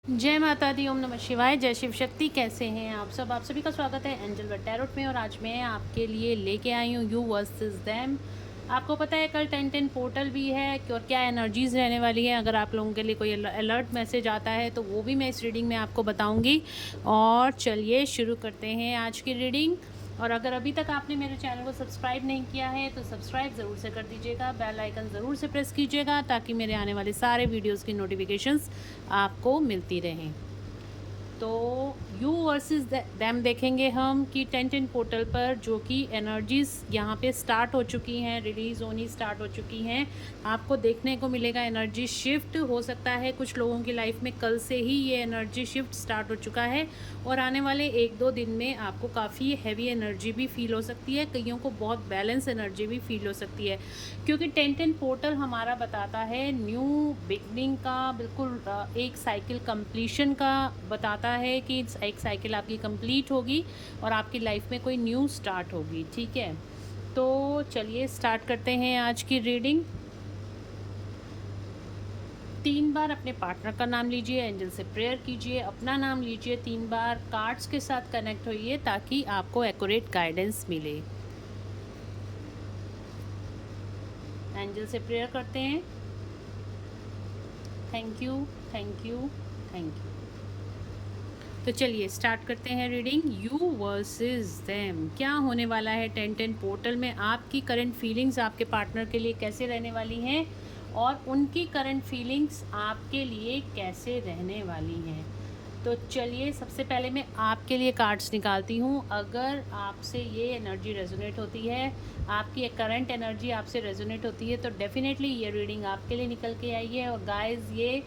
जय माता दी, ओम नमः शिवाय, जय शिव शक्ति। कैसे हैं आप सभी का स्वागत है एंजल वर्ल्ड टैरोट में। और आज मैं आपके लिए लेके आई हूँ यू वर्सेस देम। आपको पता है कल 10-10 पोर्टल भी है और क्या एनर्जीज रहने वाली है। अगर आप लोगों के लिए कोई अलर्ट मैसेज आता है तो वो भी मैं इस रीडिंग में आपको बताऊंगी। और चलिए शुरू करते हैं आज की रीडिंग। और अगर अभी तक आपने मेरे चैनल को सब्सक्राइब नहीं किया है तो सब्सक्राइब ज़रूर से कर दीजिएगा, बेल आइकन ज़रूर से प्रेस कीजिएगा ताकि मेरे आने वाले सारे वीडियोस की नोटिफिकेशंस आपको मिलती रहें। तो यू वर्सेस दैम देखेंगे हम कि 10-10 पोर्टल पर जो कि एनर्जीज यहाँ पे स्टार्ट हो चुकी हैं, रिलीज़ होनी स्टार्ट हो चुकी हैं। आपको देखने को मिलेगा एनर्जी शिफ्ट। हो सकता है कुछ लोगों की लाइफ में कल से ही ये एनर्जी शिफ्ट स्टार्ट हो चुका है और आने वाले 1-2 दिन में आपको काफ़ी हैवी एनर्जी भी फील हो सकती है। कईयों को बहुत बैलेंस एनर्जी भी फील हो सकती है क्योंकि 10-10 पोर्टल हमारा बताता है न्यू बिगनिंग का, बिल्कुल एक साइकिल कंप्लीशन का बताता है कि एक साइकिल आपकी कंप्लीट होगी और आपकी लाइफ में कोई न्यू स्टार्ट होगी। ठीक है, तो चलिए स्टार्ट करते हैं आज की रीडिंग। 3 बार अपने पार्टनर का नाम लीजिए, एंजल से प्रेयर कीजिए, अपना नाम लीजिए 3 बार, कार्ड्स के साथ कनेक्ट होइए ताकि आपको एक्यूरेट गाइडेंस मिले। एंजल से प्रेयर करते हैं। Thank you, thank you, thank you. तो चलिए स्टार्ट करते हैं रीडिंग। यू वर्सेस देम, क्या होने वाला है 10-10 पोर्टल में। आपकी करंट फीलिंग्स आपके पार्टनर के लिए कैसे रहने वाली हैं और उनकी करंट फीलिंग्स आपके लिए कैसे रहने वाली हैं। तो चलिए सबसे पहले मैं आपके लिए कार्ड्स निकालती हूँ। अगर आपसे ये एनर्जी रेजोनेट होती है, आपकी करंट एनर्जी आपसे रेजोनेट होती है तो डेफिनेटली ये रीडिंग आपके लिए निकल के आई है। और गाइस, ये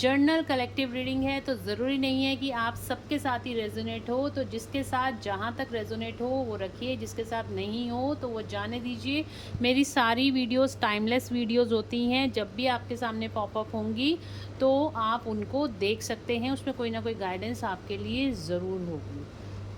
जर्नल कलेक्टिव रीडिंग है तो ज़रूरी नहीं है कि आप सबके साथ ही रेजोनेट हो। तो जिसके साथ जहाँ तक रेजोनेट हो वो रखिए, जिसके साथ नहीं हो तो वो जाने दीजिए। मेरी सारी वीडियोस टाइमलेस वीडियोस होती हैं, जब भी आपके सामने पॉपअप होंगी तो आप उनको देख सकते हैं, उसमें कोई ना कोई गाइडेंस आपके लिए ज़रूर होगी।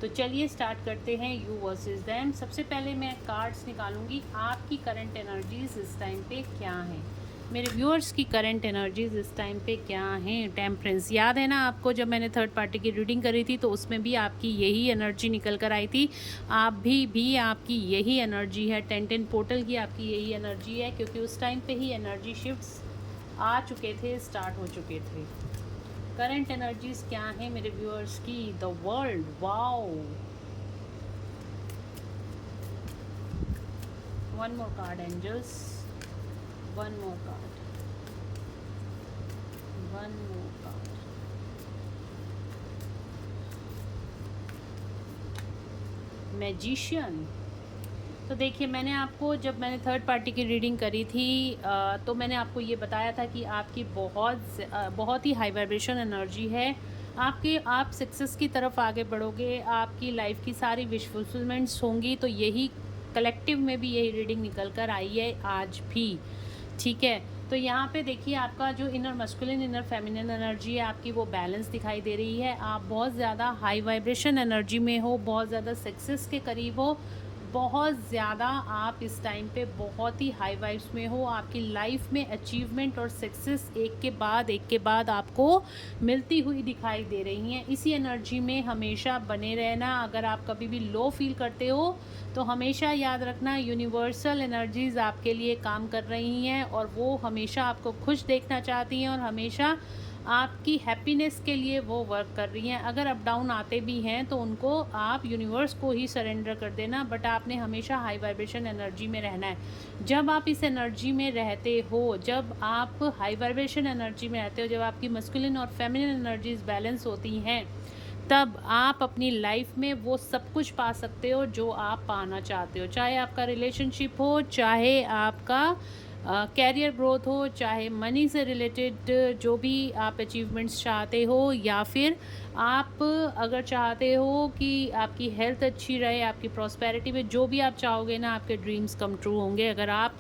तो चलिए स्टार्ट करते हैं यू वर्सेस देम। सबसे पहले मैं कार्ड्स निकालूंगी। आपकी करंट एनर्जीज इस टाइम पे क्या हैं, मेरे व्यूअर्स की करंट एनर्जीज इस टाइम पे क्या हैं। टेम्परेंस, याद है ना आपको जब मैंने थर्ड पार्टी की रीडिंग करी थी तो उसमें भी आपकी यही एनर्जी निकल कर आई थी। आप भी आपकी यही एनर्जी है, 10-10 पोर्टल की आपकी यही एनर्जी है क्योंकि उस टाइम पे ही एनर्जी शिफ्ट्स आ चुके थे, स्टार्ट हो चुके थे। करंट एनर्जीज क्या हैं मेरे व्यूअर्स की। The world, wow. One more card angels, one more card, one more card. Magician. तो देखिए, मैंने आपको जब मैंने थर्ड पार्टी की रीडिंग करी थी तो मैंने आपको ये बताया था कि आपकी बहुत ही हाई वाइब्रेशन एनर्जी है। आप सक्सेस की तरफ आगे बढ़ोगे, आपकी लाइफ की सारी विश फुलफिलमेंट्स होंगी। तो यही कलेक्टिव में भी यही रीडिंग निकल कर आई है आज भी। ठीक है, तो यहाँ पे देखिए आपका जो inner masculine inner feminine energy है आपकी, वो बैलेंस दिखाई दे रही है। आप बहुत ज़्यादा हाई वाइब्रेशन एनर्जी में हो, बहुत ज़्यादा सक्सेस के करीब हो, बहुत ज़्यादा आप इस टाइम पे बहुत ही हाई वाइब्स में हो। आपकी लाइफ में अचीवमेंट और सक्सेस एक के बाद आपको मिलती हुई दिखाई दे रही हैं। इसी एनर्जी में हमेशा बने रहना। अगर आप कभी भी लो फील करते हो तो हमेशा याद रखना यूनिवर्सल एनर्जीज़ आपके लिए काम कर रही हैं और वो हमेशा आपको खुश देखना चाहती हैं और हमेशा आपकी हैप्पीनेस के लिए वो वर्क कर रही हैं। अगर अप डाउन आते भी हैं तो उनको आप यूनिवर्स को ही सरेंडर कर देना, बट आपने हमेशा हाई वाइब्रेशन एनर्जी में रहना है। जब आप इस एनर्जी में रहते हो, जब आप हाई वाइब्रेशन एनर्जी में रहते हो, जब आपकी मस्कुलिन और फेमिनिन एनर्जीज बैलेंस होती हैं, तब आप अपनी लाइफ में वो सब कुछ पा सकते हो जो आप पाना चाहते हो। चाहे आपका रिलेशनशिप हो, चाहे आपका कैरियर ग्रोथ हो, चाहे मनी से रिलेटेड जो भी आप अचीवमेंट्स चाहते हो, या फिर आप अगर चाहते हो कि आपकी हेल्थ अच्छी रहे, आपकी प्रॉस्पेरिटी में जो भी आप चाहोगे ना, आपके ड्रीम्स कम ट्रू होंगे अगर आप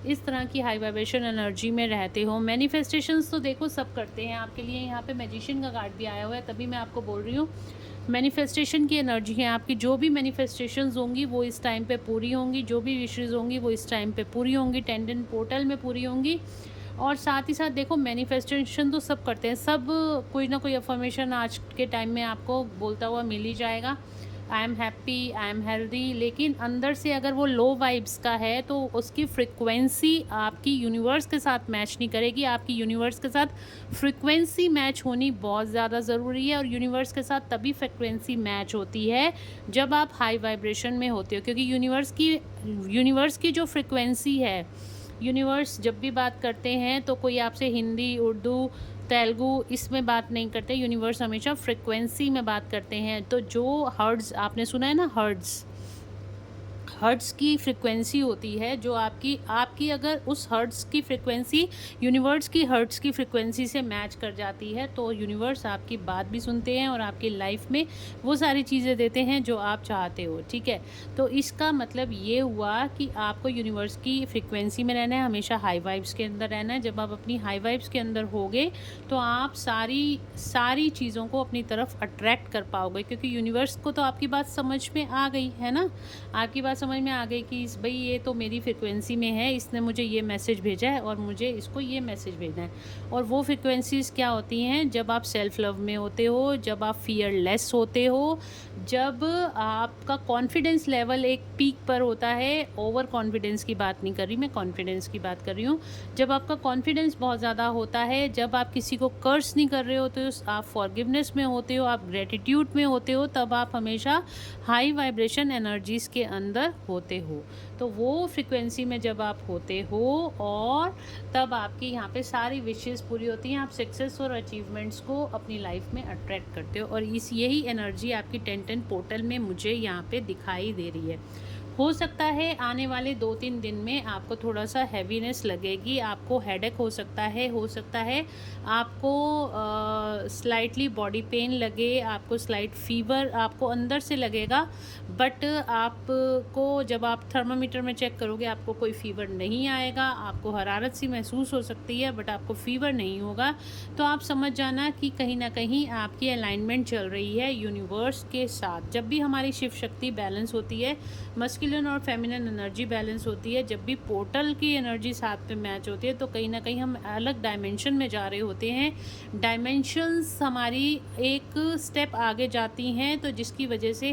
इस तरह की हाई वाइब्रेशन एनर्जी में रहते हो। मैनिफेस्टेशंस तो देखो सब करते हैं आपके लिए। यहाँ पे मैजिशियन का कार्ड भी आया हुआ है, तभी मैं आपको बोल रही हूँ मैनिफेस्टेशन की एनर्जी है आपकी। जो भी मैनिफेस्टेशंस होंगी वो इस टाइम पे पूरी होंगी, जो भी विशेज़ होंगी वो इस टाइम पे पूरी होंगी, 10-10 पोर्टल में पूरी होंगी। और साथ ही साथ देखो मैनिफेस्टेशन तो सब करते हैं, सब कोई ना कोई अफर्मेशन आज के टाइम में आपको बोलता हुआ मिल ही जाएगा। I am happy, I am healthy, लेकिन अंदर से अगर वो लो वाइब्स का है तो उसकी फ्रिक्वेंसी आपकी यूनिवर्स के साथ मैच नहीं करेगी। आपकी यूनिवर्स के साथ फ्रिक्वेंसी मैच होनी बहुत ज़्यादा ज़रूरी है, और यूनिवर्स के साथ तभी फ्रिक्वेंसी मैच होती है जब आप हाई वाइब्रेशन में होते हो, क्योंकि यूनिवर्स की जो फ्रिक्वेंसी है, यूनिवर्स जब भी बात करते हैं तो कोई आपसे हिंदी, उर्दू, तेलुगु इसमें बात नहीं करते। यूनिवर्स हमेशा फ्रिक्वेंसी में बात करते हैं। तो जो हर्ट्ज़ आपने सुना है ना, हर्ट्ज़ की फ्रिक्वेंसी होती है, जो आपकी अगर उस हर्ट्ज़ की फ्रिक्वेंसी यूनिवर्स की हर्ट्ज़ की फ्रिक्वेंसी से मैच कर जाती है तो यूनिवर्स आपकी बात भी सुनते हैं और आपकी लाइफ में वो सारी चीज़ें देते हैं जो आप चाहते हो, ठीक है। तो इसका मतलब ये हुआ कि आपको यूनिवर्स की फ्रिक्वेंसी में रहना है, हमेशा हाई वाइब्स के अंदर रहना है। जब आप अपनी हाई वाइब्स के अंदर होगे तो आप सारी चीज़ों को अपनी तरफ अट्रैक्ट कर पाओगे, क्योंकि यूनिवर्स को तो आपकी बात समझ में आ गई है ना, आपकी बात समझ में आ गई कि भाई ये तो मेरी फ्रिक्वेंसी में है, इसने मुझे ये मैसेज भेजा है और मुझे इसको ये मैसेज भेजना है। और वो फ्रिक्वेंसीज़ क्या होती हैं? जब आप सेल्फ लव में होते हो, जब आप फियरलेस होते हो, जब आपका कॉन्फिडेंस लेवल एक पीक पर होता है। ओवर कॉन्फिडेंस की बात नहीं कर रही मैं, कॉन्फिडेंस की बात कर रही हूँ। जब आपका कॉन्फिडेंस बहुत ज़्यादा होता है, जब आप किसी को कर्स नहीं कर रहे होते हो, आप फॉरगिवनेस में होते हो, आप ग्रेटिट्यूड में होते हो, तब आप हमेशा हाई वाइब्रेशन एनर्जीज़ के अंदर होते हो। तो वो फ्रिक्वेंसी में जब आप होते हो और तब आपकी यहाँ पे सारी विशेज़ पूरी होती हैं, आप सक्सेस और अचीवमेंट्स को अपनी लाइफ में अट्रैक्ट करते हो। और यही एनर्जी आपकी 1010 पोर्टल में मुझे यहाँ पे दिखाई दे रही है। हो सकता है आने वाले 2-3 दिन में आपको थोड़ा सा हैवीनेस लगेगी, आपको हेडेक हो सकता है आपको स्लाइटली बॉडी पेन लगे, आपको स्लाइट फीवर आपको अंदर से लगेगा, बट आपको जब आप थर्मामीटर में चेक करोगे आपको कोई फीवर नहीं आएगा। आपको हरारत सी महसूस हो सकती है बट आपको फीवर नहीं होगा। तो आप समझ जाना कि कहीं ना कहीं आपकी अलाइनमेंट चल रही है यूनिवर्स के साथ। जब भी हमारी शिव शक्ति बैलेंस होती है, मस्कुलिन और फेमिनिन एनर्जी बैलेंस होती है, जब भी पोर्टल की एनर्जी साथ में मैच होती है तो कहीं ना कहीं हम अलग डायमेंशन में जा रहे होते हैं। डायमेंशंस हमारी एक स्टेप आगे जाती हैं, तो जिसकी वजह से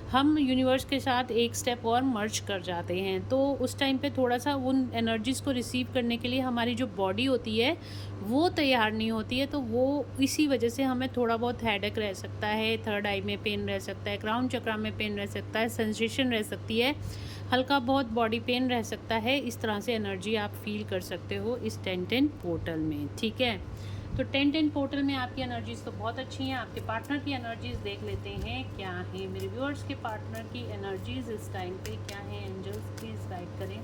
हम यूनिवर्स के साथ एक स्टेप और मर्ज कर जाते हैं। तो उस टाइम पे थोड़ा सा उन एनर्जीज़ को रिसीव करने के लिए हमारी जो बॉडी होती है वो तैयार नहीं होती है, तो वो इसी वजह से हमें थोड़ा बहुत हेडेक रह सकता है, थर्ड आई में पेन रह सकता है, क्राउन चक्रा में पेन रह सकता है, सेंसेशन रह सकती है, हल्का बहुत बॉडी पेन रह सकता है। इस तरह से एनर्जी आप फील कर सकते हो इस 1010 पोर्टल में, ठीक है। तो 1010 पोर्टल में आपकी एनर्जीज़ तो बहुत अच्छी हैं। आपके पार्टनर की एनर्जीज़ देख लेते हैं क्या है। मेरे व्यूअर्स के पार्टनर की एनर्जीज़ इस टाइम पे क्या है, एंजल्स प्लीज़ गाइड करें।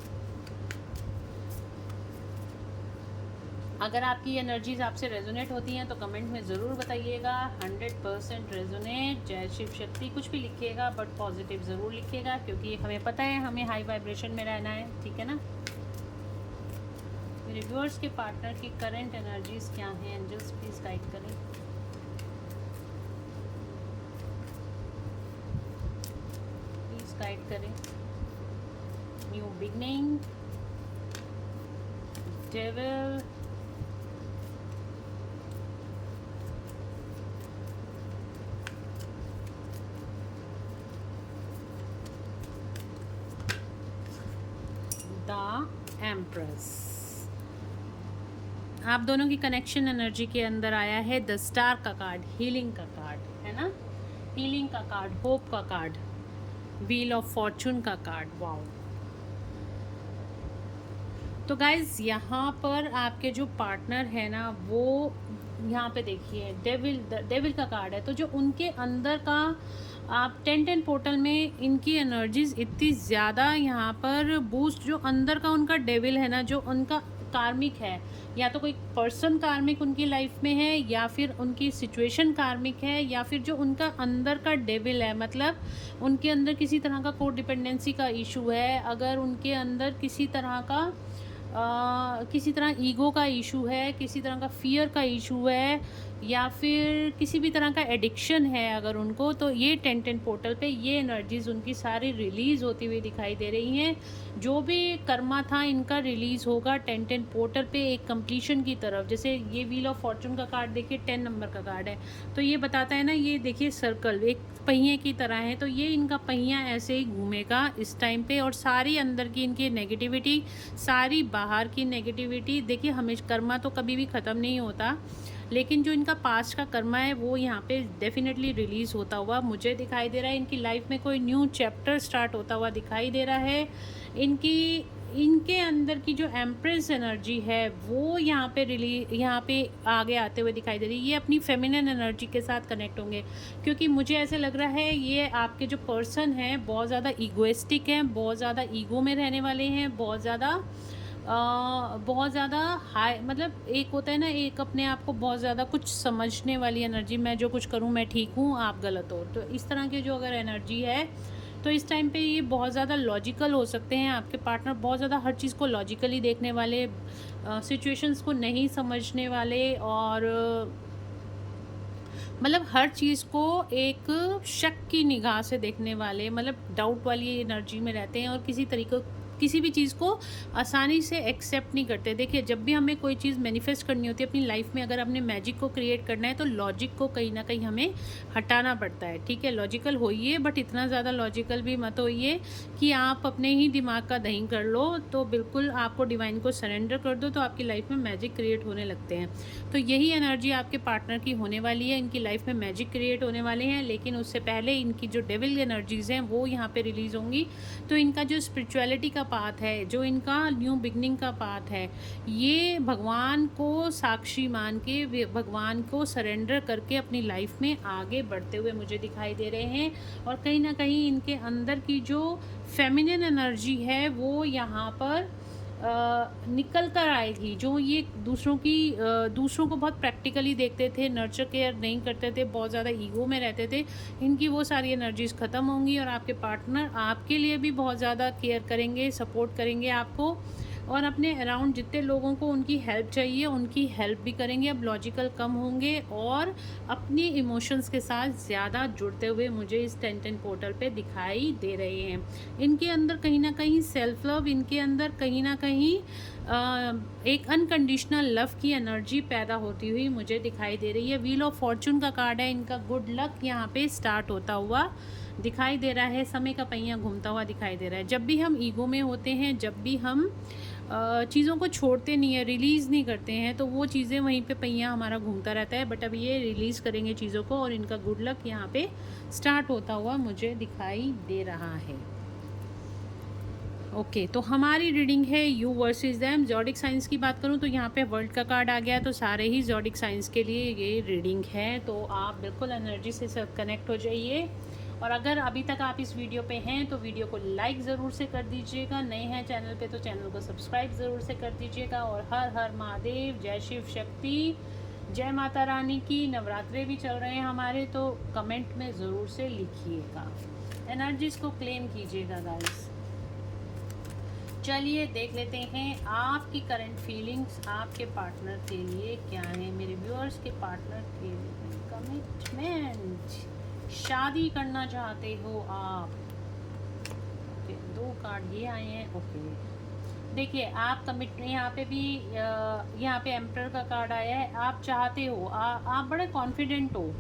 अगर आपकी एनर्जीज़ आपसे रेजोनेट होती हैं तो कमेंट में ज़रूर बताइएगा। 100% रेजोनेट, जय शिव शक्ति, कुछ भी लिखिएगा बट पॉजिटिव ज़रूर लिखिएगा, क्योंकि हमें पता है हमें हाई वाइब्रेशन में रहना है, ठीक है ना। मेरे व्यूअर्स के पार्टनर की करंट एनर्जीज क्या हैं, एंजल्स प्लीज़ गाइड करें। प्लीज़ गाइड करें। New beginning, devil, the empress. आप दोनों की कनेक्शन एनर्जी के अंदर आया है द स्टार का कार्ड, हीलिंग का कार्ड है ना, हीलिंग का कार्ड, होप का कार्ड, व्हील ऑफ फॉर्चून का कार्ड। वाओ। तो गाइज यहाँ पर आपके जो पार्टनर है ना, वो यहाँ पे देखिए डेविल का कार्ड है। तो जो उनके अंदर का आप 1010 पोर्टल में इनकी एनर्जीज इतनी ज़्यादा यहाँ पर बूस्ट, जो अंदर का उनका डेविल है ना, जो उनका कार्मिक है, या तो कोई पर्सन कार्मिक उनकी लाइफ में है, या फिर उनकी सिचुएशन कार्मिक है, या फिर जो उनका अंदर का डेविल है, मतलब उनके अंदर किसी तरह का कोड डिपेंडेंसी का इशू है, अगर उनके अंदर किसी तरह ईगो का इशू है, किसी तरह का फियर का इशू है, या फिर किसी भी तरह का एडिक्शन है अगर उनको, तो ये 10-10 पोर्टल पे ये एनर्जीज़ उनकी सारी रिलीज़ होती हुई दिखाई दे रही हैं। जो भी कर्मा था इनका रिलीज़ होगा 10-10 पोर्टल पे एक कंप्लीशन की तरफ। जैसे ये व्हील ऑफ फॉर्चून का कार्ड देखिए 10 नंबर का कार्ड है, तो ये बताता है ना, ये देखिए सर्कल एक पहिए की तरह है, तो ये इनका पहिया ऐसे ही घूमेगा इस टाइम पे, और सारी अंदर की इनकी नेगेटिविटी, सारी बाहर की नेगेटिविटी, देखिए हमेशा कर्मा तो कभी भी ख़त्म नहीं होता, लेकिन जो इनका पास्ट का कर्मा है वो यहाँ पे डेफिनेटली रिलीज़ होता हुआ मुझे दिखाई दे रहा है। इनकी लाइफ में कोई न्यू चैप्टर स्टार्ट होता हुआ दिखाई दे रहा है। इनके अंदर की जो एम्प्रेस एनर्जी है वो यहाँ पे आगे आते हुए दिखाई दे रही है। ये अपनी फेमिनिन एनर्जी के साथ कनेक्ट होंगे, क्योंकि मुझे ऐसे लग रहा है ये आपके जो पर्सन हैं बहुत ज़्यादा ईगोइस्टिक हैं, बहुत ज़्यादा ईगो में रहने वाले हैं, बहुत ज़्यादा हाई, मतलब एक होता है ना, एक अपने आप को बहुत ज़्यादा कुछ समझने वाली एनर्जी, मैं जो कुछ करूँ मैं ठीक हूँ आप गलत हो, तो इस तरह की जो अगर एनर्जी है तो इस टाइम पे ये बहुत ज़्यादा लॉजिकल हो सकते हैं। आपके पार्टनर बहुत ज़्यादा हर चीज़ को लॉजिकली देखने वाले, सिचुएशंस को नहीं समझने वाले, और मतलब हर चीज़ को एक शक की निगाह से देखने वाले, मतलब डाउट वाली एनर्जी में रहते हैं, और किसी भी चीज़ को आसानी से एक्सेप्ट नहीं करते। देखिए जब भी हमें कोई चीज़ मैनिफेस्ट करनी होती है अपनी लाइफ में, अगर हमने मैजिक को क्रिएट करना है तो लॉजिक को कहीं ना कहीं हमें हटाना पड़ता है। ठीक है, लॉजिकल होइए, बट इतना ज़्यादा लॉजिकल भी मत होइए कि आप अपने ही दिमाग का दही कर लो। तो बिल्कुल आपको डिवाइन को सरेंडर कर दो, तो आपकी लाइफ में मैजिक क्रिएट होने लगते हैं। तो यही एनर्जी आपके पार्टनर की होने वाली है। इनकी लाइफ में मैजिक क्रिएट होने वाले हैं, लेकिन उससे पहले इनकी जो डेविल एनर्जीज़ हैं वो यहाँ पे रिलीज़ होंगी। तो इनका जो स्पिरिचुअलिटी का पाथ है, जो इनका न्यू बिगनिंग का पाथ है, ये भगवान को साक्षी मान के, भगवान को सरेंडर करके अपनी लाइफ में आगे बढ़ते हुए मुझे दिखाई दे रहे हैं। और कहीं ना कहीं इनके अंदर की जो फेमिनिन एनर्जी है वो यहाँ पर निकल कर आएगी। जो ये दूसरों को बहुत प्रैक्टिकली देखते थे, नर्चर केयर नहीं करते थे, बहुत ज़्यादा ईगो में रहते थे, इनकी वो सारी एनर्जीज़ ख़त्म होंगी, और आपके पार्टनर आपके लिए भी बहुत ज़्यादा केयर करेंगे, सपोर्ट करेंगे आपको, और अपने अराउंड जितने लोगों को उनकी हेल्प चाहिए उनकी हेल्प भी करेंगे। अब लॉजिकल कम होंगे और अपनी इमोशंस के साथ ज़्यादा जुड़ते हुए मुझे इस 10-10 पोर्टल पे दिखाई दे रहे हैं। इनके अंदर कहीं ना कहीं सेल्फ लव, इनके अंदर कहीं ना कहीं एक अनकंडीशनल लव की एनर्जी पैदा होती हुई मुझे दिखाई दे रही है। व्हील ऑफ फॉर्चून का कार्ड है, इनका गुड लक यहाँ पे स्टार्ट होता हुआ दिखाई दे रहा है, समय का पहिया घूमता हुआ दिखाई दे रहा है। जब भी हम ईगो में होते हैं, जब भी हम चीज़ों को छोड़ते नहीं है, रिलीज़ नहीं करते हैं, तो वो चीज़ें वहीं पे पहिया हमारा घूमता रहता है। बट अब ये रिलीज़ करेंगे चीज़ों को, और इनका गुड लक यहाँ पे स्टार्ट होता हुआ मुझे दिखाई दे रहा है। ओके, तो हमारी रीडिंग है you versus them. Zodiac science की बात करूँ तो यहाँ पे वर्ल्ड का कार्ड आ गया, तो सारे ही जॉडिक साइंस के लिए ये रीडिंग है। तो आप बिल्कुल एनर्जी से कनेक्ट हो जाइए। और अगर अभी तक आप इस वीडियो पे हैं तो वीडियो को लाइक ज़रूर से कर दीजिएगा, नए हैं चैनल पे तो चैनल को सब्सक्राइब ज़रूर से कर दीजिएगा। और हर हर महादेव, जय शिव शक्ति, जय माता रानी की। नवरात्रे भी चल रहे हैं हमारे, तो कमेंट में ज़रूर से लिखिएगा, एनर्जीज़ को क्लेम कीजिएगा गाइस। चलिए देख लेते हैं आपकी करंट फीलिंग्स आपके पार्टनर के लिए क्या है। मेरे व्यूअर्स के पार्टनर के लिए कमिटमेंट, शादी करना चाहते हो आप। ओके, 2 कार्ड ये आए हैं। ओके, देखिए आप कमिट, यहाँ पे भी यहाँ पे एम्परर का कार्ड आया है। आप चाहते हो, आप बड़े कॉन्फिडेंट हो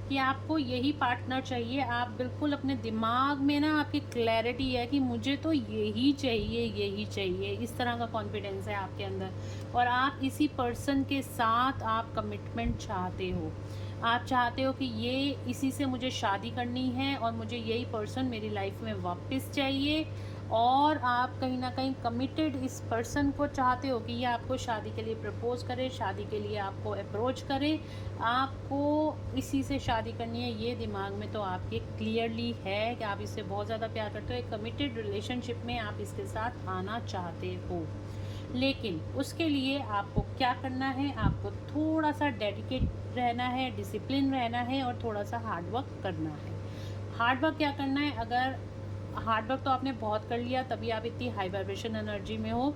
कि आपको यही पार्टनर चाहिए। आप बिल्कुल अपने दिमाग में ना आपकी क्लैरिटी है कि मुझे तो यही चाहिए, यही चाहिए, इस तरह का कॉन्फिडेंस है आपके अंदर। और आप इसी पर्सन के साथ आप कमिटमेंट चाहते हो। आप चाहते हो कि ये इसी से मुझे शादी करनी है और मुझे यही पर्सन मेरी लाइफ में वापस चाहिए। और आप कहीं ना कहीं कमिटेड इस पर्सन को चाहते हो कि ये आपको शादी के लिए प्रपोज करे, शादी के लिए आपको अप्रोच करे, आपको इसी से शादी करनी है। ये दिमाग में तो आपके क्लियरली है कि आप इससे बहुत ज़्यादा प्यार करते हो। एक कमिटेड रिलेशनशिप में आप इसके साथ आना चाहते हो, लेकिन उसके लिए आपको क्या करना है, आपको थोड़ा सा डेडिकेट रहना है, डिसिप्लिन रहना है, और थोड़ा सा हार्डवर्क करना है। हार्डवर्क क्या करना है? अगर हार्डवर्क तो आपने बहुत कर लिया तभी आप इतनी हाई वाइब्रेशन एनर्जी में हो।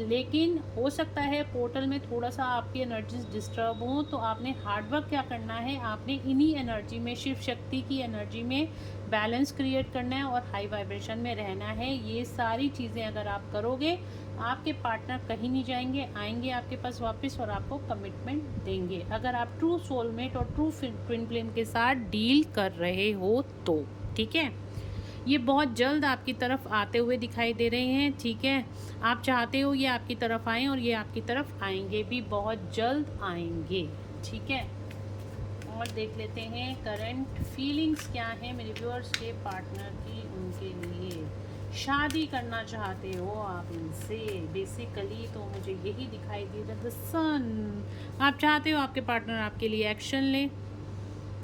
लेकिन हो सकता है पोर्टल में थोड़ा सा आपकी एनर्जीज डिस्टर्ब हो, तो आपने हार्ड वर्क क्या करना है, आपने इन्हीं एनर्जी में, शिव शक्ति की एनर्जी में बैलेंस क्रिएट करना है और हाई वाइब्रेशन में रहना है। ये सारी चीज़ें अगर आप करोगे, आपके पार्टनर कहीं नहीं जाएंगे, आएंगे आपके पास वापस और आपको कमिटमेंट देंगे, अगर आप ट्रू सोलमेट और ट्रू ट्विन फ्लेम के साथ डील कर रहे हो तो। ठीक है, ये बहुत जल्द आपकी तरफ आते हुए दिखाई दे रहे हैं। ठीक है, आप चाहते हो ये आपकी तरफ आएँ और ये आपकी तरफ आएंगे भी, बहुत जल्द आएंगे। ठीक है, और देख लेते हैं करंट फीलिंग्स क्या है मेरे व्यूअर्स के पार्टनर की उनके लिए। शादी करना चाहते हो आप इनसे, बेसिकली तो मुझे यही दिखाई दे रहा है, द सन। आप चाहते हो आपके पार्टनर आपके लिए एक्शन ले।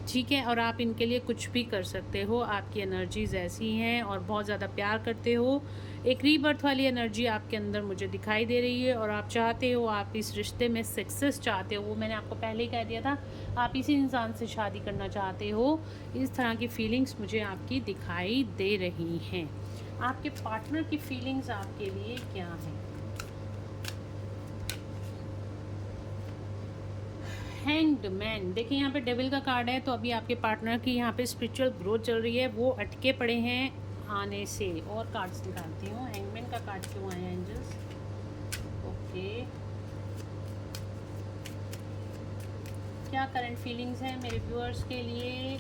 ठीक है, और आप इनके लिए कुछ भी कर सकते हो, आपकी एनर्जीज ऐसी हैं और बहुत ज़्यादा प्यार करते हो। एक रीबर्थ वाली एनर्जी आपके अंदर मुझे दिखाई दे रही है और आप चाहते हो, आप इस रिश्ते में सक्सेस चाहते हो। वो मैंने आपको पहले ही कह दिया था, आप इसी इंसान से शादी करना चाहते हो। इस तरह की फीलिंग्स मुझे आपकी दिखाई दे रही हैं। आपके पार्टनर की फीलिंग्स आपके लिए क्या हैं? हैंग्ड मैन, देखिए यहाँ पे डेविल का कार्ड है, तो अभी आपके पार्टनर की यहाँ पे स्पिरिचुअल ग्रोथ चल रही है, वो अटके पड़े हैं आने से। और कार्ड्स निकालती हूँ, हैंगमैन का कार्ड क्यों आया एंजल्स? ओके, क्या करंट फीलिंग्स हैं मेरे व्यूअर्स के लिए?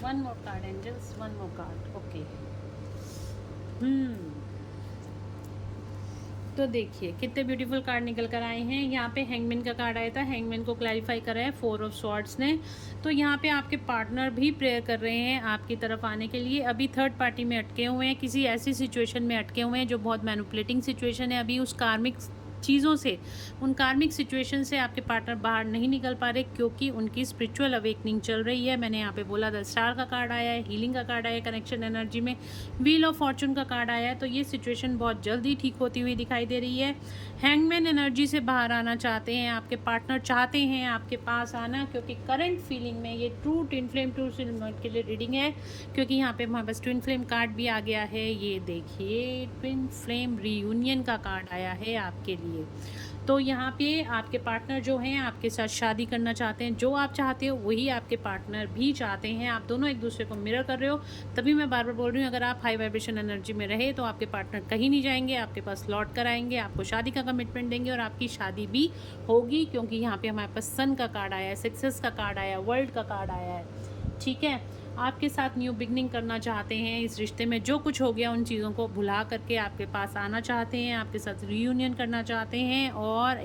One more card angels, one more card. Okay, तो देखिए कितने ब्यूटीफुल कार्ड निकल कर आए हैं। यहाँ पे हैंगमैन का कार्ड आया था, हैंगमैन को क्लैरिफाई करा है 4 ऑफ स्वॉर्ड्स ने। तो यहाँ पे आपके पार्टनर भी प्रेयर कर रहे हैं आपकी तरफ आने के लिए। अभी थर्ड पार्टी में अटके हुए हैं, किसी ऐसी सिचुएशन में अटके हुए हैं जो बहुत मैनिपुलेटिंग सिचुएशन है। अभी उस कार्मिक चीज़ों से, उन कार्मिक सिचुएशन से आपके पार्टनर बाहर नहीं निकल पा रहे, क्योंकि उनकी स्पिरिचुअल अवेकनिंग चल रही है। मैंने यहाँ पे बोला था, स्टार का कार्ड आया है, हीलिंग का कार्ड आया है, कनेक्शन एनर्जी में व्हील ऑफ फॉर्चून का कार्ड आया है। तो ये सिचुएशन बहुत जल्दी ठीक होती हुई दिखाई दे रही है। हैंगमैन एनर्जी से बाहर आना चाहते हैं आपके पार्टनर, चाहते हैं आपके पास आना, क्योंकि करंट फीलिंग में ये true twin flame, true soulmate के लिए रीडिंग है। क्योंकि यहाँ पे हमारे पास ट्विन फ्लेम कार्ड भी आ गया है। ये देखिए, ट्विन फ्लेम रीयूनियन का कार्ड आया है आपके लिए। तो यहाँ पे आपके पार्टनर जो हैं आपके साथ शादी करना चाहते हैं। जो आप चाहते हो वही आपके पार्टनर भी चाहते हैं। आप दोनों एक दूसरे को मिरर कर रहे हो। तभी मैं बार बार बोल रही हूँ, अगर आप हाई वाइब्रेशन एनर्जी में रहे तो आपके पार्टनर कहीं नहीं जाएंगे, आपके पास लौट कर आएंगे, आपको शादी का कमिटमेंट देंगे और आपकी शादी भी होगी। क्योंकि यहाँ पे हमारे पास सन का कार्ड आया है, सक्सेस का कार्ड आया है, वर्ल्ड का कार्ड आया है। ठीक है, आपके साथ न्यू बिगनिंग करना चाहते हैं। इस रिश्ते में जो कुछ हो गया उन चीज़ों को भुला करके आपके पास आना चाहते हैं, आपके साथ रीयूनियन करना चाहते हैं और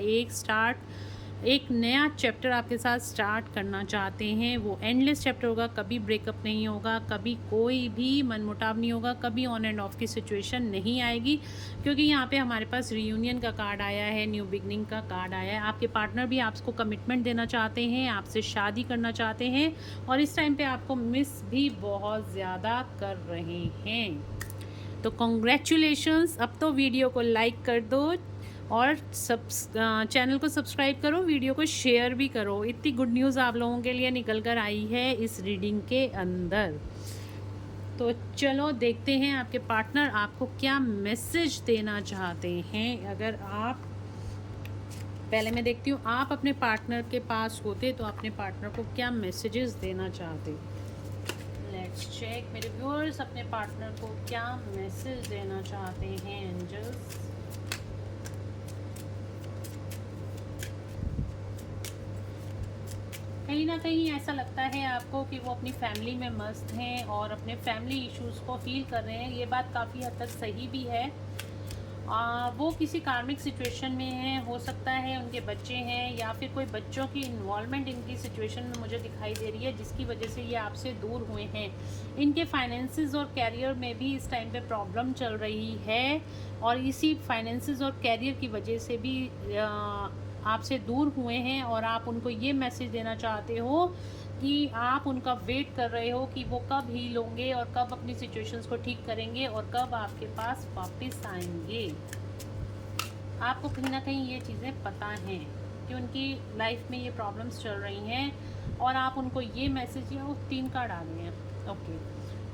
एक नया चैप्टर आपके साथ स्टार्ट करना चाहते हैं। वो एंडलेस चैप्टर होगा, कभी ब्रेकअप नहीं होगा, कभी कोई भी मनमुटाव नहीं होगा, कभी ऑन एंड ऑफ की सिचुएशन नहीं आएगी। क्योंकि यहाँ पे हमारे पास रीयूनियन का कार्ड आया है, न्यू बिगनिंग का कार्ड आया है। आपके पार्टनर भी आपको कमिटमेंट देना चाहते हैं, आपसे शादी करना चाहते हैं और इस टाइम पे आपको मिस भी बहुत ज़्यादा कर रहे हैं। तो कॉन्ग्रेचुलेशंस, अब तो वीडियो को लाइक कर दो और चैनल को सब्सक्राइब करो, वीडियो को शेयर भी करो। इतनी गुड न्यूज़ आप लोगों के लिए निकल कर आई है इस रीडिंग के अंदर। तो चलो देखते हैं आपके पार्टनर आपको क्या मैसेज देना चाहते हैं। अगर आप, पहले मैं देखती हूँ, आप अपने पार्टनर के पास होते तो अपने पार्टनर को क्या मैसेजेस देना चाहते। लेट्स चेक मेरे व्यूअर्स, अपने पार्टनर को क्या मैसेज देना चाहते हैं एंजल्स। कहीं ना कहीं ऐसा लगता है आपको कि वो अपनी फैमिली में मस्त हैं और अपने फैमिली इश्यूज़ को हील कर रहे हैं। ये बात काफ़ी हद तक सही भी है। वो किसी कार्मिक सिचुएशन में हैं, हो सकता है उनके बच्चे हैं या फिर कोई बच्चों की इन्वॉल्वमेंट इनकी सिचुएशन में मुझे दिखाई दे रही है, जिसकी वजह से ये आपसे दूर हुए हैं। इनके फाइनेंसेस और कैरियर में भी इस टाइम पे प्रॉब्लम चल रही है और इसी फाइनेंसेस और कैरियर की वजह से भी आपसे दूर हुए हैं और आप उनको ये मैसेज देना चाहते हो कि आप उनका वेट कर रहे हो कि वो कब हील होंगे और कब अपनी सिचुएशंस को ठीक करेंगे और कब आपके पास वापस आएंगे। आपको कहीं ना कहीं ये चीज़ें पता हैं कि उनकी लाइफ में ये प्रॉब्लम्स चल रही हैं और आप उनको ये मैसेज, या वो 3 कार्ड आ गए हैं। ओके,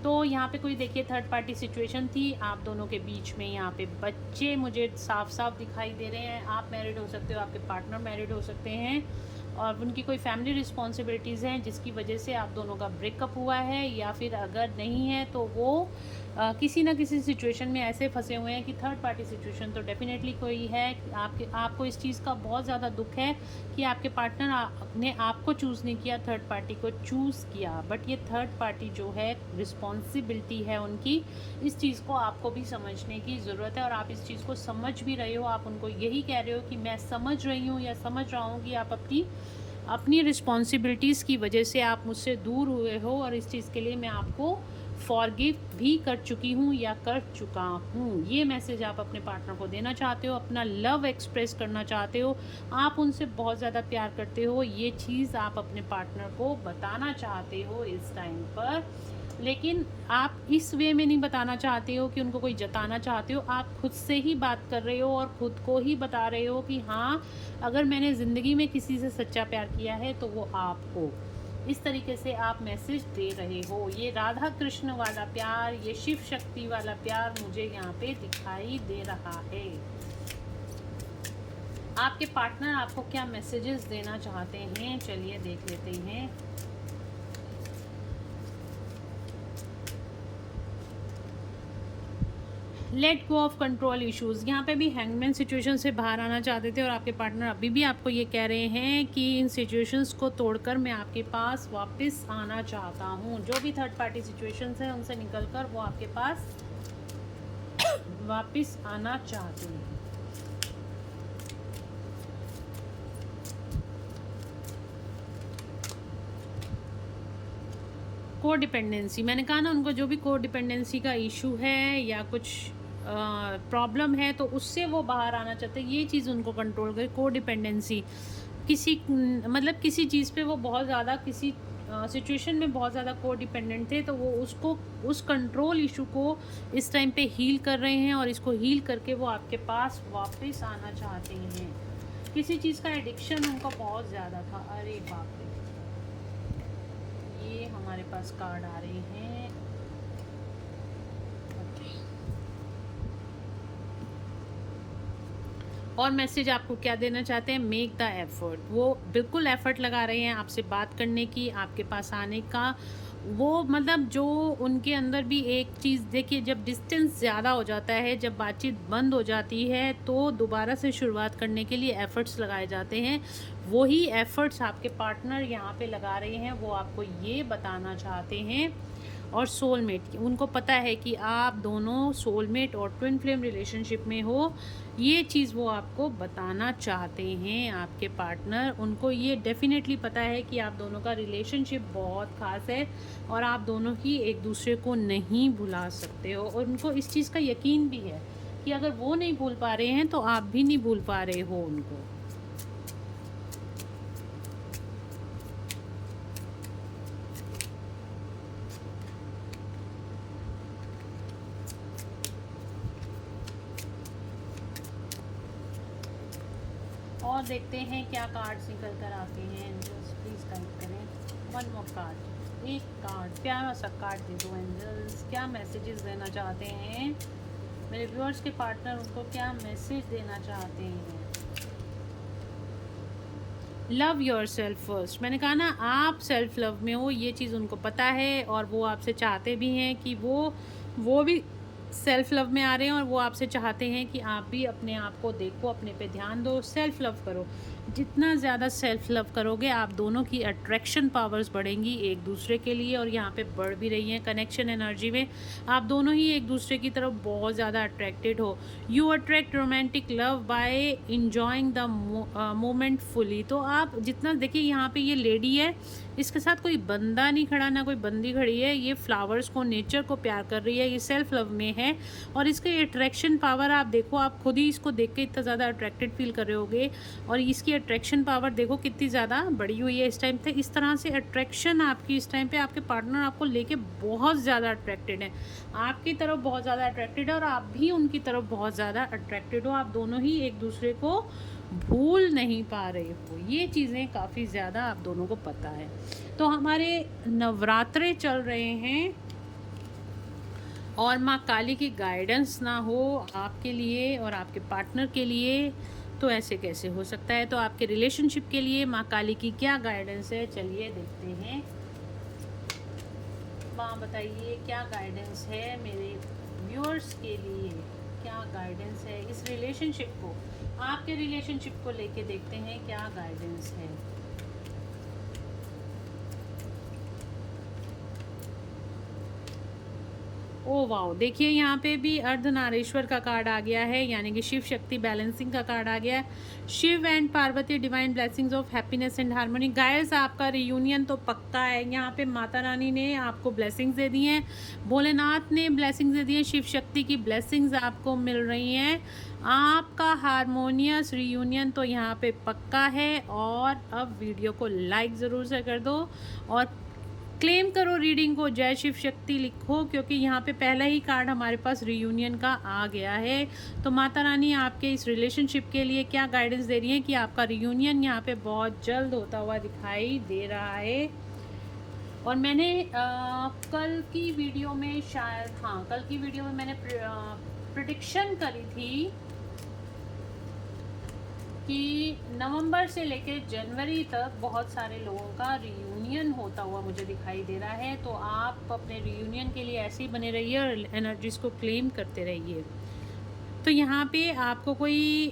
तो यहाँ पे कोई देखिए थर्ड पार्टी सिचुएशन थी आप दोनों के बीच में। यहाँ पे बच्चे मुझे साफ साफ दिखाई दे रहे हैं। आप मैरिड हो सकते हो, आपके पार्टनर मैरिड हो सकते हैं, और उनकी कोई फैमिली रिस्पॉन्सिबिलिटीज़ हैं जिसकी वजह से आप दोनों का ब्रेकअप हुआ है, या फिर अगर नहीं है तो वो किसी ना किसी सिचुएशन में ऐसे फंसे हुए हैं कि थर्ड पार्टी सिचुएशन तो डेफिनेटली कोई है। आपको इस चीज़ का बहुत ज़्यादा दुख है कि आपके पार्टनर ने आपको चूज़ नहीं किया, थर्ड पार्टी को चूज़ किया। बट ये थर्ड पार्टी जो है रिस्पॉन्सिबिलिटी है उनकी, इस चीज़ को आपको भी समझने की ज़रूरत है, और आप इस चीज़ को समझ भी रहे हो। आप उनको यही कह रहे हो कि मैं समझ रही हूँ या समझ रहा हूँ कि आप अपनी रिस्पॉन्सिबिलिटीज़ की वजह से आप मुझसे दूर हुए हो, और इस चीज़ के लिए मैं आपको फॉरगिव भी कर चुकी हूँ या कर चुका हूँ। ये मैसेज आप अपने पार्टनर को देना चाहते हो, अपना लव एक्सप्रेस करना चाहते हो, आप उनसे बहुत ज़्यादा प्यार करते हो, ये चीज़ आप अपने पार्टनर को बताना चाहते हो इस टाइम पर। लेकिन आप इस वे में नहीं बताना चाहते हो कि उनको कोई जताना चाहते हो, आप खुद से ही बात कर रहे हो और ख़ुद को ही बता रहे हो कि हाँ, अगर मैंने ज़िंदगी में किसी से सच्चा प्यार किया है तो वो आप हो। इस तरीके से आप मैसेज दे रहे हो। ये राधा कृष्ण वाला प्यार, ये शिव शक्ति वाला प्यार मुझे यहाँ पे दिखाई दे रहा है। आपके पार्टनर आपको क्या मैसेजेस देना चाहते हैं, चलिए देख लेते हैं। Let go of control issues, यहाँ पे भी हैंगमैन सिचुएशन से बाहर आना चाहते थे, और आपके पार्टनर अभी भी आपको ये कह रहे हैं कि इन सिचुएशंस को तोड़कर मैं आपके पास वापस आना चाहता हूँ। जो भी थर्ड पार्टी सिचुएशंस हैं उनसे निकलकर वो आपके पास वापस आना चाहते हैं। को डिपेंडेंसी, मैंने कहा ना, उनको जो भी को डिपेंडेंसी का इशू है या कुछ प्रॉब्लम है तो उससे वो बाहर आना चाहते हैं। ये चीज़ उनको कंट्रोल करे। को डिपेंडेंसी किसी चीज़ पे वो बहुत ज़्यादा, किसी सिचुएशन में बहुत ज़्यादा को डिपेंडेंट थे, तो वो उस कंट्रोल इशू को इस टाइम पे हील कर रहे हैं, और इसको हील करके वो आपके पास वापस आना चाहते हैं। किसी चीज़ का एडिक्शन उनको बहुत ज़्यादा था। अरे बाप रे, ये हमारे पास कार्ड आ रहे हैं। और मैसेज आपको क्या देना चाहते हैं, मेक द एफर्ट। वो बिल्कुल एफर्ट लगा रहे हैं आपसे बात करने की, आपके पास आने का। वो जो उनके अंदर भी एक चीज़ देखिए, जब डिस्टेंस ज़्यादा हो जाता है, जब बातचीत बंद हो जाती है, तो दोबारा से शुरुआत करने के लिए एफ़र्ट्स लगाए जाते हैं। वही एफ़र्ट्स आपके पार्टनर यहाँ पे लगा रहे हैं। वो आपको ये बताना चाहते हैं। और सोलमेट, उनको पता है कि आप दोनों सोलमेट और ट्विन फ्लेम रिलेशनशिप में हो। ये चीज़ वो आपको बताना चाहते हैं आपके पार्टनर। उनको ये डेफिनेटली पता है कि आप दोनों का रिलेशनशिप बहुत ख़ास है, और आप दोनों ही एक दूसरे को नहीं भुला सकते हो। और उनको इस चीज़ का यकीन भी है कि अगर वो नहीं भूल पा रहे हैं तो आप भी नहीं भूल पा रहे हो उनको। और देखते हैं क्या कार्ड्स निकल कर आते हैं। एंजल्स प्लीज़ गाइड करें। वन मोर कार्ड, एक कार्ड, प्यारा सा कार्ड दे दो एंजल्स। क्या मैसेजेस देना चाहते हैं मेरे व्यूअर्स के पार्टनर, उनको क्या मैसेज देना चाहते हैं। लव योर सेल्फ फर्स्ट, मैंने कहा ना, आप सेल्फ लव में हो, ये चीज़ उनको पता है, और वो आपसे चाहते भी हैं कि वो भी सेल्फ लव में आ रहे हैं, और वो आपसे चाहते हैं कि आप भी अपने आप को देखो, अपने पे ध्यान दो, सेल्फ लव करो। जितना ज़्यादा सेल्फ लव करोगे, आप दोनों की अट्रैक्शन पावर्स बढ़ेंगी एक दूसरे के लिए, और यहाँ पे बढ़ भी रही हैं। कनेक्शन एनर्जी में आप दोनों ही एक दूसरे की तरफ बहुत ज़्यादा अट्रैक्टेड हो। You attract romantic love by enjoying the moment fully. तो आप जितना देखिए, यहाँ पे ये लेडी है, इसके साथ कोई बंदा नहीं खड़ा, ना कोई बंदी खड़ी है। ये फ्लावर्स को, नेचर को प्यार कर रही है। ये सेल्फ लव में है, और इसके अट्रैक्शन पावर आप देखो, आप खुद ही इसको देख के इतना ज़्यादा अट्रैक्टेड फील कर रहे होगे। और इसकी अट्रैक्शन पावर देखो कितनी ज़्यादा बढ़ी हुई है इस टाइम पे। इस तरह से अट्रैक्शन आपकी इस टाइम पे, आपके पार्टनर आपको लेके बहुत ज़्यादा अट्रैक्टेड है, आपकी तरफ बहुत ज़्यादा अट्रैक्टेड है, और आप भी उनकी तरफ बहुत ज़्यादा अट्रैक्टेड हो। आप दोनों ही एक दूसरे को भूल नहीं पा रहे हो। ये चीज़ें काफ़ी ज़्यादा आप दोनों को पता है। तो हमारे नवरात्रे चल रहे हैं, और माँ काली की गाइडेंस ना हो आपके लिए और आपके पार्टनर के लिए तो ऐसे कैसे हो सकता है। तो आपके रिलेशनशिप के लिए माँ काली की क्या गाइडेंस है, चलिए देखते हैं। माँ बताइए क्या गाइडेंस है मेरे व्यूअर्स के लिए, क्या गाइडेंस है इस रिलेशनशिप को, आपके रिलेशनशिप को लेके देखते हैं क्या गाइडेंस है। ओ वाओ, देखिए यहाँ पे भी अर्धनारीश्वर का कार्ड आ गया है, यानी कि शिव शक्ति बैलेंसिंग का कार्ड आ गया है। Shiv and Parvati divine blessings of happiness and harmony. Guys आपका रियूनियन तो पक्का है। यहाँ पे माता रानी ने आपको ब्लेसिंग्स दे दी हैं, भोलेनाथ ने ब्लेसिंग्स दे दी हैं, शिव शक्ति की ब्लेसिंग्स आपको मिल रही हैं। आपका हारमोनियस रियूनियन तो यहाँ पे पक्का है। और अब वीडियो को लाइक ज़रूर से कर दो और क्लेम करो रीडिंग को, जय शिव शक्ति लिखो, क्योंकि यहाँ पे पहला ही कार्ड हमारे पास रियूनियन का आ गया है। तो माता रानी आपके इस रिलेशनशिप के लिए क्या गाइडेंस दे रही है कि आपका रियूनियन यहाँ पे बहुत जल्द होता हुआ दिखाई दे रहा है। और मैंने कल की वीडियो में शायद, हाँ कल की वीडियो में मैंने प्रिडिक्शन करी थी कि नवंबर से लेकर जनवरी तक बहुत सारे लोगों का रियूनियन होता हुआ मुझे दिखाई दे रहा है। तो आप अपने रियूनियन के लिए ऐसे ही बने रहिए और एनर्जीज़ को क्लेम करते रहिए। तो यहाँ पे आपको कोई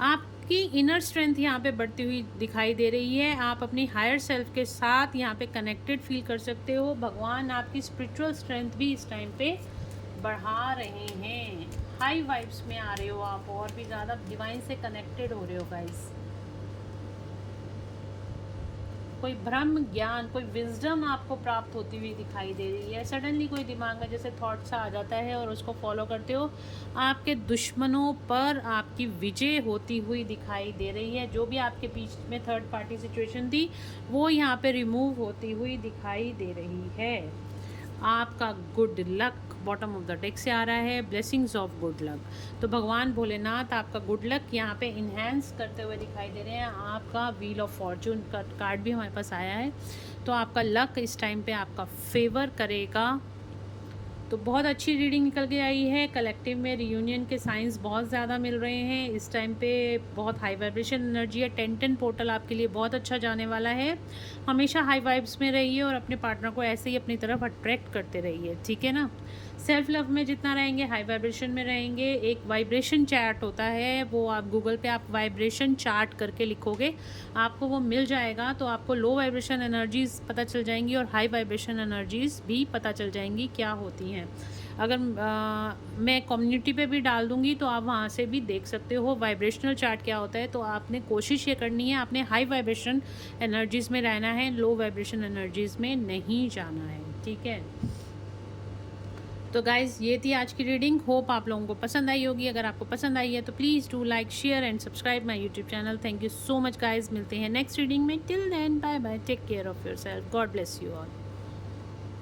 आपकी इनर स्ट्रेंथ यहाँ पे बढ़ती हुई दिखाई दे रही है। आप अपनी हायर सेल्फ के साथ यहाँ पे कनेक्टेड फील कर सकते हो। भगवान आपकी स्पिरिचुअल स्ट्रेंथ भी इस टाइम पे बढ़ा रहे हैं। हाई वाइब्स में आ रहे हो आप, और भी ज़्यादा डिवाइन से कनेक्टेड हो रहे हो गाइस। कोई ब्रह्म ज्ञान, कोई विजडम आपको प्राप्त होती हुई दिखाई दे रही है। सडनली कोई दिमाग में जैसे थॉट सा आ जाता है और उसको फॉलो करते हो। आपके दुश्मनों पर आपकी विजय होती हुई दिखाई दे रही है। जो भी आपके बीच में थर्ड पार्टी सिचुएशन थी वो यहाँ पे रिमूव होती हुई दिखाई दे रही है। आपका good luck bottom of the deck से आ रहा है, ब्लेसिंग्स ऑफ गुड लक। तो भगवान भोलेनाथ आपका गुड लक यहाँ पे इन्हेंस करते हुए दिखाई दे रहे हैं। आपका व्हील ऑफ फॉर्चून का कार्ड भी हमारे पास आया है। तो आपका लक इस टाइम पे आपका फेवर करेगा। तो बहुत अच्छी रीडिंग निकल के आई है। कलेक्टिव में रियूनियन के साइंस बहुत ज़्यादा मिल रहे हैं इस टाइम पे। बहुत हाई वाइब्रेशन एनर्जी है। 10-10 पोर्टल आपके लिए बहुत अच्छा जाने वाला है। हमेशा हाई वाइब्स में रहिए और अपने पार्टनर को ऐसे ही अपनी तरफ अट्रैक्ट करते रहिए, ठीक है ना। सेल्फ लव में जितना रहेंगे, हाई वाइब्रेशन में रहेंगे। एक वाइब्रेशन चार्ट होता है, वो आप गूगल पे आप वाइब्रेशन चार्ट करके लिखोगे, आपको वो मिल जाएगा। तो आपको लो वाइब्रेशन एनर्जीज़ पता चल जाएंगी और हाई वाइब्रेशन एनर्जीज़ भी पता चल जाएंगी क्या होती हैं। अगर मैं कम्युनिटी पे भी डाल दूँगी तो आप वहाँ से भी देख सकते हो वाइब्रेशनल चार्ट क्या होता है। तो आपने कोशिश ये करनी है, आपने हाई वाइब्रेशन एनर्जीज़ में रहना है, लो वाइब्रेशन एनर्जीज़ में नहीं जाना है, ठीक है। तो गाइज़ ये थी आज की रीडिंग। होप आप लोगों को पसंद आई होगी। अगर आपको पसंद आई है तो please do like, share and subscribe my YouTube channel. Thank you so much guys. मिलते हैं नेक्स्ट रीडिंग में। Till then bye bye, take care of yourself, God bless you all.